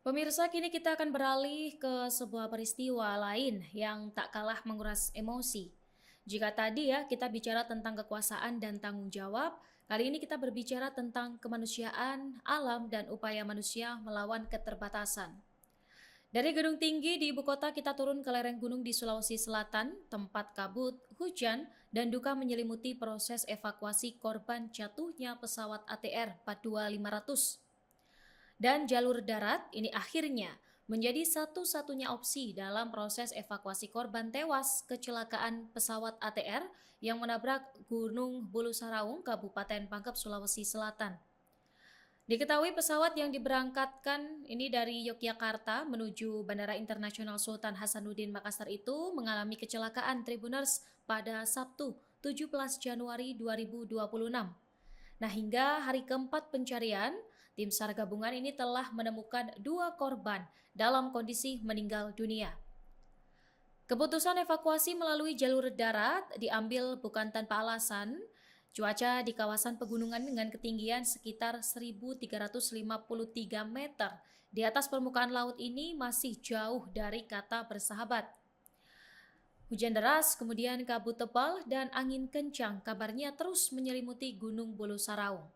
Pemirsa, kini kita akan beralih ke sebuah peristiwa lain yang tak kalah menguras emosi. Jika tadi ya kita bicara tentang kekuasaan dan tanggung jawab, kali ini kita berbicara tentang kemanusiaan, alam, dan upaya manusia melawan keterbatasan. Dari gedung tinggi di ibu kota kita turun ke lereng gunung di Sulawesi Selatan, tempat kabut, hujan, dan duka menyelimuti proses evakuasi korban jatuhnya pesawat ATR 42500. Dan jalur darat ini akhirnya menjadi satu-satunya opsi dalam proses evakuasi korban tewas kecelakaan pesawat ATR yang menabrak Gunung Bulu Saraung, Kabupaten Pangkep, Sulawesi Selatan. Diketahui pesawat yang diberangkatkan ini dari Yogyakarta menuju Bandara Internasional Sultan Hasanuddin Makassar itu mengalami kecelakaan Tribuners pada Sabtu 17 Januari 2026. Nah, hingga hari keempat pencarian, tim SAR gabungan ini telah menemukan dua korban dalam kondisi meninggal dunia. Keputusan evakuasi melalui jalur darat diambil bukan tanpa alasan. Cuaca di kawasan pegunungan dengan ketinggian sekitar 1.353 meter di atas permukaan laut ini masih jauh dari kata bersahabat. Hujan deras, kemudian kabut tebal, dan angin kencang kabarnya terus menyelimuti Gunung Bulu Saraung.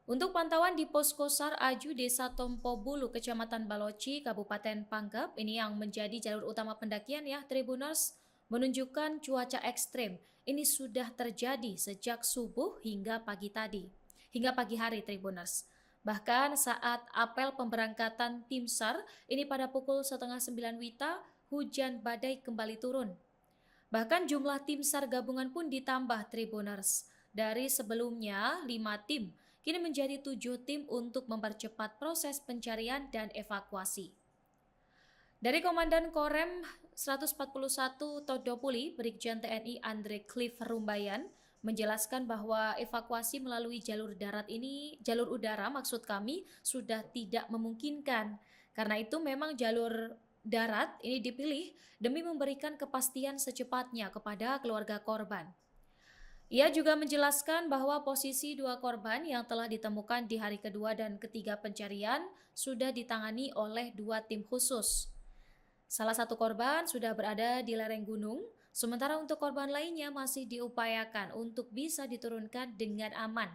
Untuk pantauan di Posko SAR Aju Desa Tompo Bulu, Kecamatan Baloci, Kabupaten Pangkep, ini yang menjadi jalur utama pendakian ya, Tribuners, menunjukkan cuaca ekstrim. Ini sudah terjadi sejak subuh hingga pagi tadi, hingga pagi hari Tribuners. Bahkan saat apel pemberangkatan tim SAR, ini pada pukul setengah 9 WITA, hujan badai kembali turun. Bahkan jumlah tim SAR gabungan pun ditambah Tribuners. Dari sebelumnya 5 tim, kini menjadi 7 tim untuk mempercepat proses pencarian dan evakuasi. Dari Komandan Korem 141 Todopuli, Brigjen TNI Andre Cliff Rumbayan, menjelaskan bahwa evakuasi melalui jalur udara maksud kami sudah tidak memungkinkan. Karena itu memang jalur darat ini dipilih demi memberikan kepastian secepatnya kepada keluarga korban. Ia juga menjelaskan bahwa posisi dua korban yang telah ditemukan di hari kedua dan ketiga pencarian sudah ditangani oleh dua tim khusus. Salah satu korban sudah berada di lereng gunung, sementara untuk korban lainnya masih diupayakan untuk bisa diturunkan dengan aman.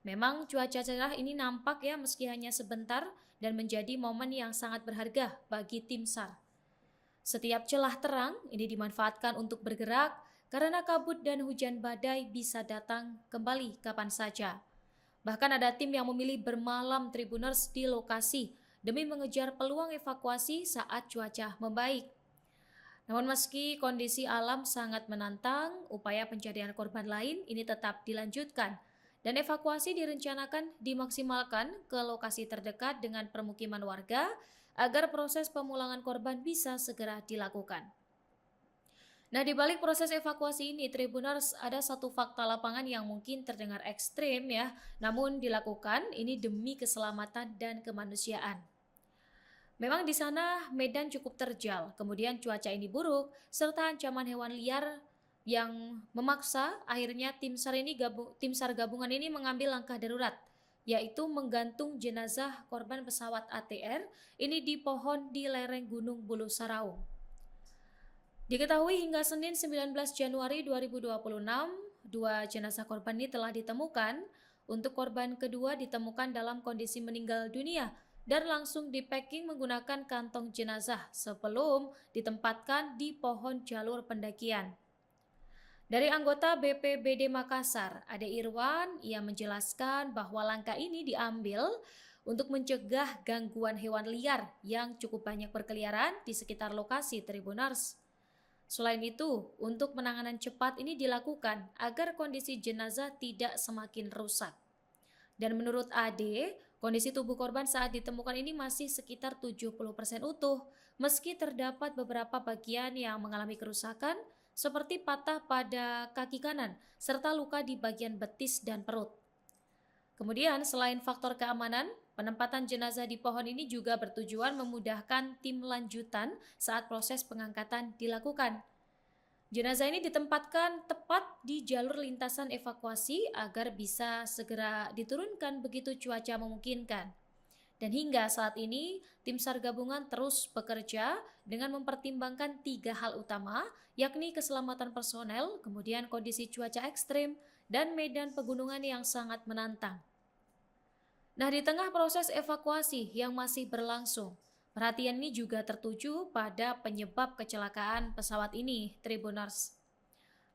Memang cuaca cerah ini nampak ya meski hanya sebentar dan menjadi momen yang sangat berharga bagi tim SAR. Setiap celah terang ini dimanfaatkan untuk bergerak karena kabut dan hujan badai bisa datang kembali kapan saja. Bahkan ada tim yang memilih bermalam Tribuners di lokasi demi mengejar peluang evakuasi saat cuaca membaik. Namun meski kondisi alam sangat menantang, upaya pencarian korban lain ini tetap dilanjutkan dan evakuasi direncanakan dimaksimalkan ke lokasi terdekat dengan permukiman warga agar proses pemulangan korban bisa segera dilakukan. Nah, di balik proses evakuasi ini, Tribuners, ada satu fakta lapangan yang mungkin terdengar ekstrim ya, namun dilakukan ini demi keselamatan dan kemanusiaan. Memang di sana medan cukup terjal, kemudian cuaca ini buruk, serta ancaman hewan liar yang memaksa akhirnya tim SAR gabungan ini mengambil langkah darurat, yaitu menggantung jenazah korban pesawat ATR ini di pohon di lereng Gunung Bulu Saraung. Diketahui hingga Senin 19 Januari 2026, dua jenazah korban ini telah ditemukan. Untuk korban kedua ditemukan dalam kondisi meninggal dunia dan langsung di-packing menggunakan kantong jenazah sebelum ditempatkan di pohon jalur pendakian. Dari anggota BPBD Makassar, Ade Irwan, ia menjelaskan bahwa langkah ini diambil untuk mencegah gangguan hewan liar yang cukup banyak berkeliaran di sekitar lokasi Tribuners. Selain itu, untuk penanganan cepat ini dilakukan agar kondisi jenazah tidak semakin rusak. Dan menurut Ade, kondisi tubuh korban saat ditemukan ini masih sekitar 70% utuh, meski terdapat beberapa bagian yang mengalami kerusakan seperti patah pada kaki kanan serta luka di bagian betis dan perut. Kemudian selain faktor keamanan, penempatan jenazah di pohon ini juga bertujuan memudahkan tim lanjutan saat proses pengangkatan dilakukan. Jenazah ini ditempatkan tepat di jalur lintasan evakuasi agar bisa segera diturunkan begitu cuaca memungkinkan. Dan hingga saat ini, tim SAR gabungan terus bekerja dengan mempertimbangkan 3 hal utama, yakni keselamatan personel, kemudian kondisi cuaca ekstrim, dan medan pegunungan yang sangat menantang. Nah, di tengah proses evakuasi yang masih berlangsung, perhatian ini juga tertuju pada penyebab kecelakaan pesawat ini, Tribuners.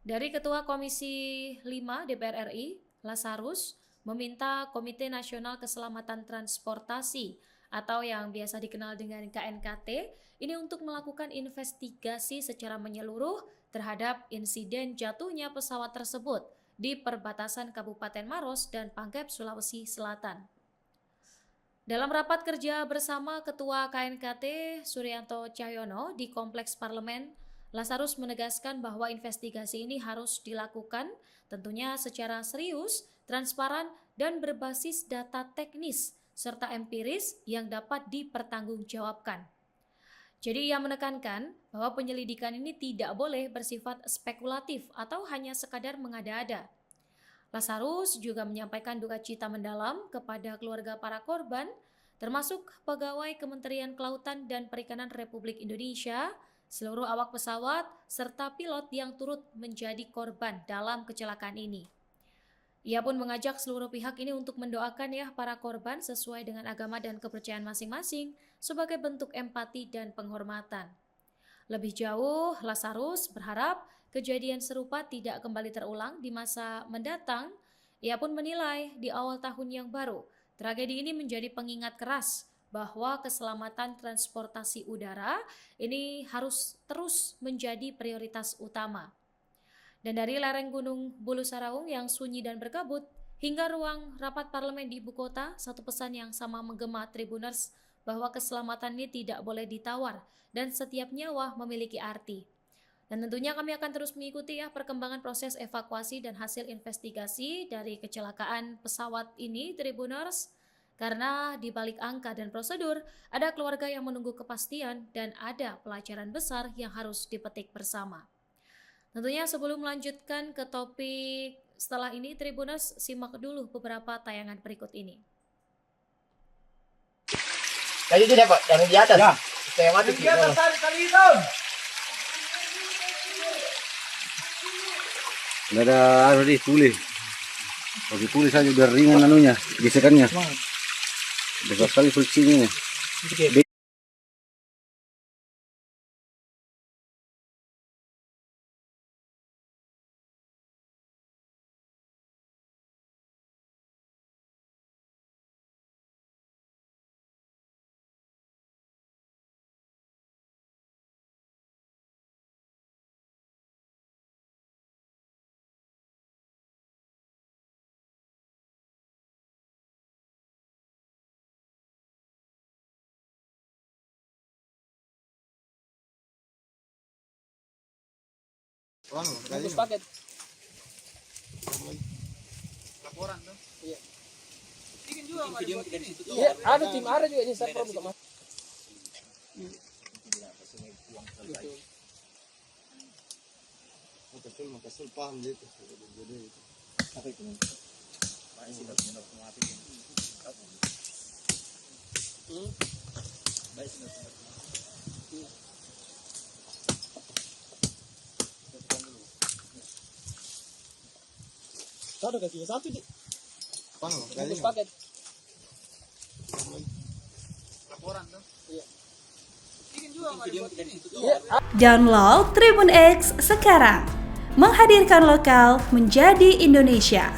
Dari Ketua Komisi 5 DPR RI, Lazarus, meminta Komite Nasional Keselamatan Transportasi atau yang biasa dikenal dengan KNKT ini untuk melakukan investigasi secara menyeluruh terhadap insiden jatuhnya pesawat tersebut di perbatasan Kabupaten Maros dan Pangkep, Sulawesi Selatan. Dalam rapat kerja bersama Ketua KNKT Suryanto Cahyono di Kompleks Parlemen, Lazarus menegaskan bahwa investigasi ini harus dilakukan tentunya secara serius, transparan, dan berbasis data teknis serta empiris yang dapat dipertanggungjawabkan. Jadi ia menekankan bahwa penyelidikan ini tidak boleh bersifat spekulatif atau hanya sekadar mengada-ada. Lazarus juga menyampaikan duka cita mendalam kepada keluarga para korban, termasuk pegawai Kementerian Kelautan dan Perikanan Republik Indonesia, seluruh awak pesawat, serta pilot yang turut menjadi korban dalam kecelakaan ini. Ia pun mengajak seluruh pihak ini untuk mendoakan para korban sesuai dengan agama dan kepercayaan masing-masing sebagai bentuk empati dan penghormatan. Lebih jauh, Lazarus berharap kejadian serupa tidak kembali terulang di masa mendatang. Ia pun menilai di awal tahun yang baru, tragedi ini menjadi pengingat keras bahwa keselamatan transportasi udara ini harus terus menjadi prioritas utama. Dan dari lereng Gunung Bulu Saraung yang sunyi dan berkabut hingga ruang rapat parlemen di ibu kota, satu pesan yang sama menggema Tribuners bahwa keselamatan ini tidak boleh ditawar dan setiap nyawa memiliki arti. Dan tentunya kami akan terus mengikuti perkembangan proses evakuasi dan hasil investigasi dari kecelakaan pesawat ini, Tribuners. Karena di balik angka dan prosedur, ada keluarga yang menunggu kepastian dan ada pelajaran besar yang harus dipetik bersama. Tentunya sebelum melanjutkan ke topik setelah ini, Tribuners, simak dulu beberapa tayangan berikut ini. Tadi itu Pak, yang di atas. Ya. Saya mati Di atas tadi itu. Nggak ada harus ditulis. Kalau ditulis saja udah ringan anunya, gesekannya. Besar sekali friksinya. Bungkus paket. Laporan tuh. Iya. Bikin juga video dari situ tuh. Iya, ada tim ada juga di server buka Mas. Betul, makasih paham gitu. Jadi itu. Apa itu? Pak sudah benar semua api. Baik sudah. Tahu kakinya satu di. Bungkus paket. Laporan tuh. Iya. Bikin juga video dari situ tuh. Download Tribun X sekarang. Menghadirkan lokal menjadi Indonesia.